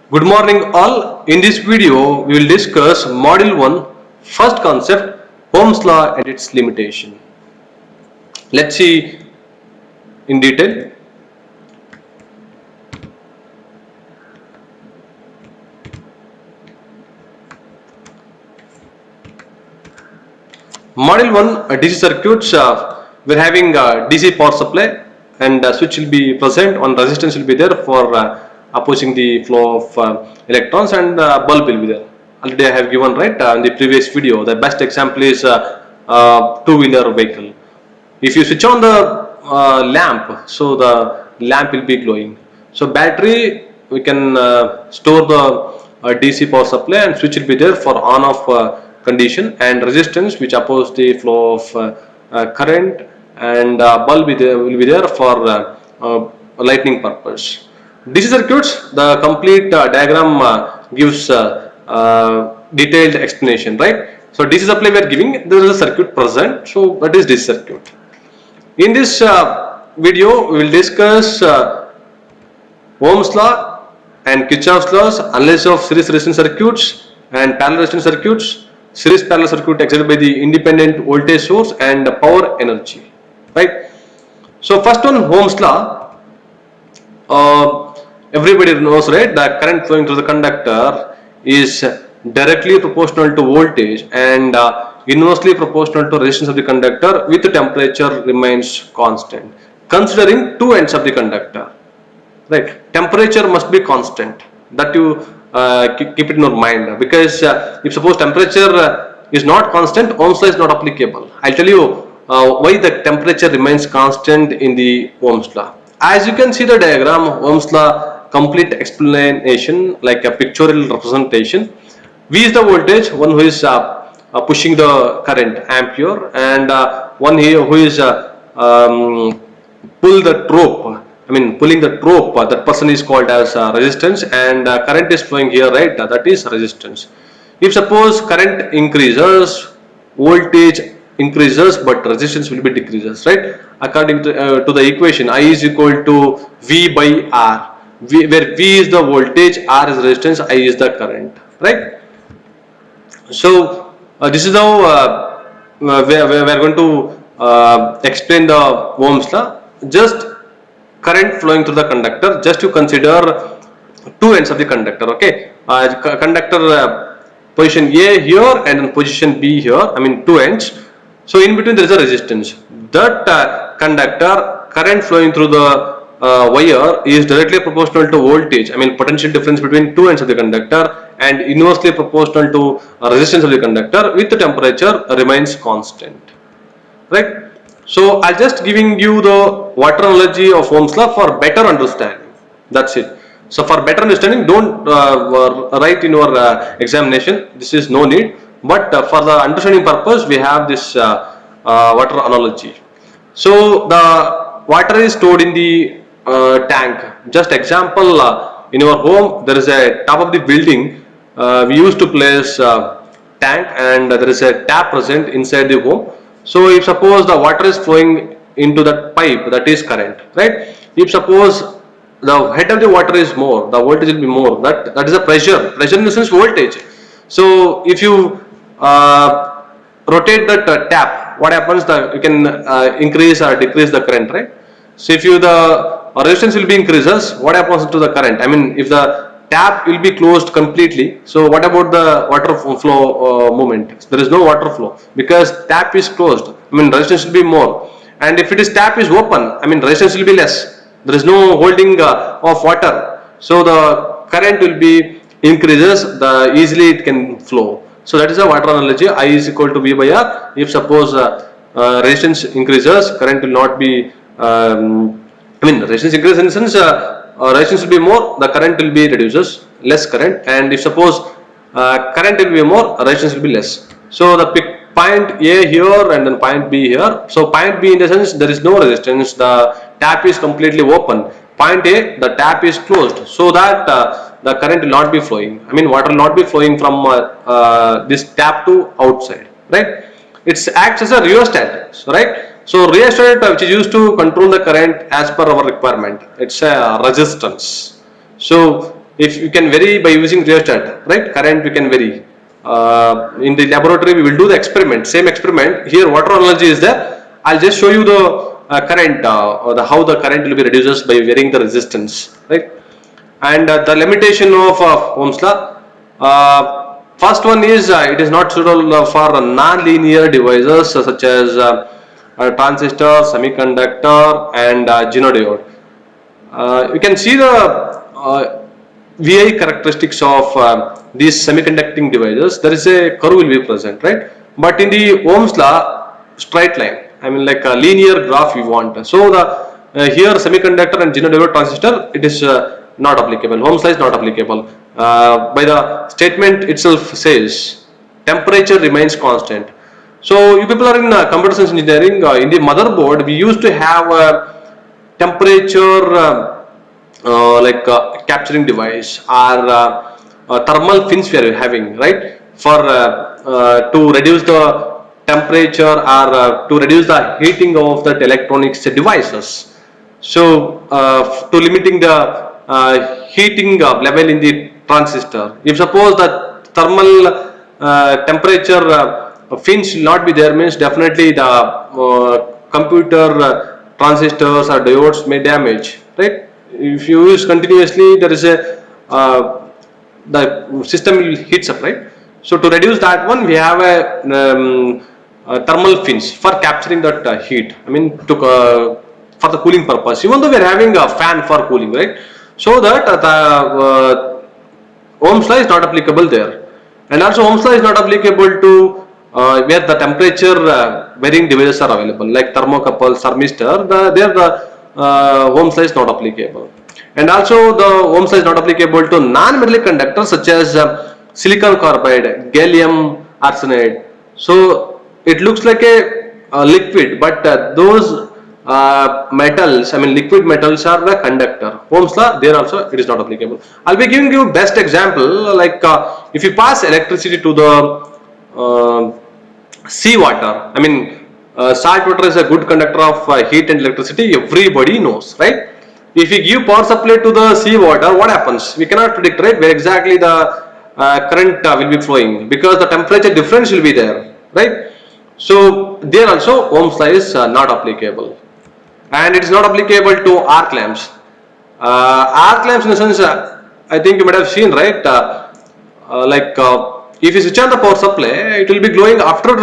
Good morning all. In this video, we will discuss Module 1, first concept, Ohm's law and its limitation. Let's see in detail. Module 1, DC circuits, we're having DC power supply and switch will be present, one resistance will be there for opposing the flow of electrons, and bulb will be there. Already I have given, right, in the previous video. The best example is two-wheeler vehicle. If you switch on the lamp, so the lamp will be glowing. So battery, we can store the DC power supply, and switch will be there for on off condition, and resistance which oppose the flow of current, and bulb will be there for lighting purpose. DC circuits, the complete diagram gives detailed explanation, right? So DC supply we are giving, there is a circuit present, so that is DC circuit. In this video, we will discuss Ohm's law and Kirchhoff's laws, analysis of series resistance circuits and parallel resistance circuits, series parallel circuit excited by the independent voltage source, and power energy, right? So first one, Ohm's law. Everybody knows, right? The current flowing through the conductor is directly proportional to voltage and inversely proportional to resistance of the conductor, with the temperature remains constant, considering two ends of the conductor, right? Temperature must be constant, that you keep it in your mind, because if suppose temperature is not constant, Ohm's law is not applicable. I'll tell you why the temperature remains constant in the Ohm's law. As you can see the diagram, Ohm's law complete explanation like a pictorial representation. V is the voltage, one who is pushing the current, ampere, and one here who is pulling the rope, that person is called as resistance, and current is flowing here, right? That is resistance. If suppose current increases, voltage increases, but resistance will be decreases, right? According to the equation, I is equal to V by R, where V is the voltage, R is resistance, I is the current, right? So this is how we are going to explain the Ohm's law. Just current flowing through the conductor, just to consider two ends of the conductor, okay? Conductor position A here and position B here, two ends. So in between there is a resistance. That conductor, current flowing through the wire is directly proportional to voltage, potential difference between two ends of the conductor, and inversely proportional to resistance of the conductor, with the temperature remains constant, right? So I'll just giving you the water analogy of Ohm's law for better understanding. That's it. So for better understanding, don't write in your examination. This is no need. But for the understanding purpose, we have this water analogy. So the water is stored in the tank. Just example, in your home, there is a top of the building. We used to place tank, and there is a tap present inside the home. So if suppose the water is flowing into that pipe, that is current, right? If suppose the head of the water is more, the voltage will be more. That is a pressure in the sense voltage. So if you rotate that tap, what happens? You can increase or decrease the current, right? So if the resistance will be increases, what happens to the current? If the tap will be closed completely, so what about the water flow movement? There is no water flow because tap is closed. Resistance will be more, and if it is tap is open, resistance will be less. There is no holding of water, so the current will be increases. The easily it can flow. So that is a water analogy. I is equal to V by R. If suppose resistance increases, current will not be. Resistance increases in the sense resistance will be more, the current will be reduces, less current, and if suppose current will be more, resistance will be less. So the point A here and then point B here. So point B, in the sense there is no resistance, the tap is completely open. Point A, the tap is closed, so that the current will not be flowing. Water will not be flowing from this tap to outside, right? It acts as a rheostat, right? So rheostat, which is used to control the current as per our requirement, it's a resistance. So if you can vary by using rheostat, right? Current we can vary. In the laboratory we will do the experiment, same experiment. Here water analogy is there. I'll just show you the current or the how the current will be reduced by varying the resistance, right? And the limitation of Ohm's law. First one is it is not suitable for non-linear devices such as a transistor, semiconductor, and genodiode. You can see the VI characteristics of these semiconducting devices. There is a curve will be present, right? But in the Ohm's law, straight line. I mean, like a linear graph we want. So the here semiconductor and genodiode transistor, it is not applicable. Ohm's law is not applicable. By the statement itself says temperature remains constant. So you people are in computer science engineering. In the motherboard, we used to have temperature capturing device or thermal fins we are having, right, for to reduce the temperature or to reduce the heating of that electronics devices. So to limiting the heating level in the transistor, if suppose the thermal temperature fins will not be there, means definitely the computer transistors or diodes may damage, right? If you use continuously, there is a the system will heats up, right? So to reduce that one, we have a thermal fins for capturing that heat. I mean, to for the cooling purpose. Even though we are having a fan for cooling, right? So that the Ohm's law is not applicable there, and also Ohm's law is not applicable to where the temperature varying devices are available, like thermocouples, thermistor. There the Ohm's law is not applicable, and also the Ohm's law is not applicable to non-metallic conductors such as silicon carbide, gallium arsenide. So it looks like a liquid, but those metals, I mean liquid metals, are the conductor. Ohm's law there also it is not applicable. I'll be giving you best example, like if you pass electricity to the sea water. I mean salt water is a good conductor of heat and electricity, everybody knows, right? If we give power supply to the sea water, what happens? We cannot predict, right, where exactly the current will be flowing, because the temperature difference will be there, right? So there also Ohm's law is not applicable, and it is not applicable to arc lamps. Arc lamps, in the sense, I think you might have seen, right? If you switch on the power supply, it will be glowing after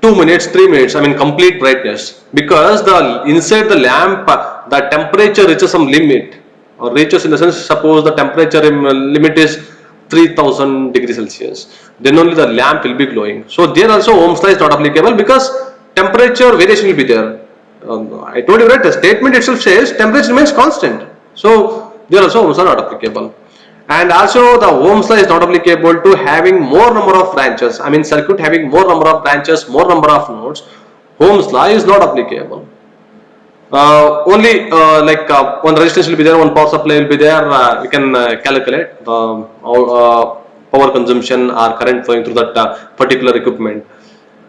2 minutes, 3 minutes. I mean, complete brightness, because the inside the lamp, the temperature reaches some limit, or reaches, in the sense, suppose the temperature limit is 3000 degrees Celsius, then only the lamp will be glowing. So there also Ohm's law is not applicable, because temperature variation will be there. I told you, right, the statement itself says temperature remains constant. So there also Ohm's law not applicable. And also the Ohm's law is not applicable to having more number of branches. I mean, circuit having more number of branches, more number of nodes. Ohm's law is not applicable. Only one resistance will be there, one power supply will be there. We can calculate the power consumption or current flowing through that particular equipment.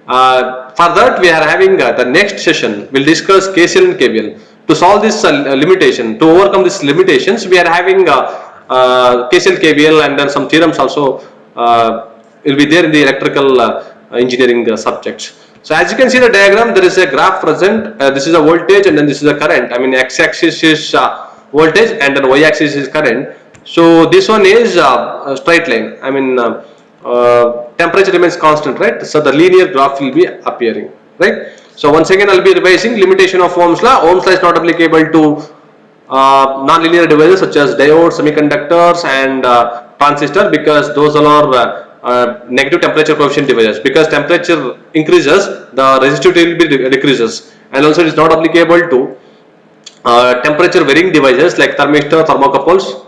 For that, we are having the next session. We'll discuss KCL and KVL. To solve this limitation, to overcome these limitations, we are having KCL, KVL, and then some theorems also will be there in the electrical engineering subjects. So as you can see the diagram, there is a graph present. This is a voltage, and then this is a current. I mean, x-axis is voltage, and then y-axis is current. So this one is a straight line. I mean, temperature remains constant, right? So the linear graph will be appearing, right? So once again, I'll be revising limitation of Ohm's law. Ohm's law is not applicable to non-linear devices such as diodes, semiconductors, and transistor, because those all are negative temperature coefficient devices. Because temperature increases, the resistivity will be decreases, and also it is not applicable to temperature varying devices like thermistor, thermocouples,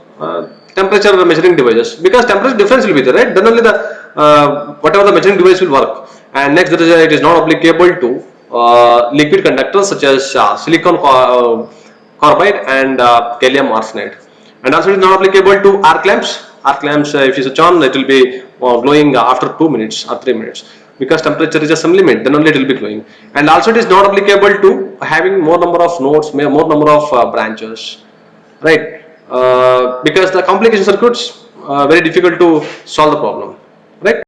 temperature measuring devices, because temperature difference will be there, right? Then only the whatever the measuring device will work. And next, there is it is not applicable to liquid conductors such as silicon carbide and gallium arsenide, and also it is not applicable to arc lamps. Arc lamps, if you switch on, it will be glowing after 2 minutes or 3 minutes, because temperature reaches some limit, then only it will be glowing. And also it is not applicable to having more number of nodes, more number of branches, right? because the complication circuits very difficult to solve the problem, right?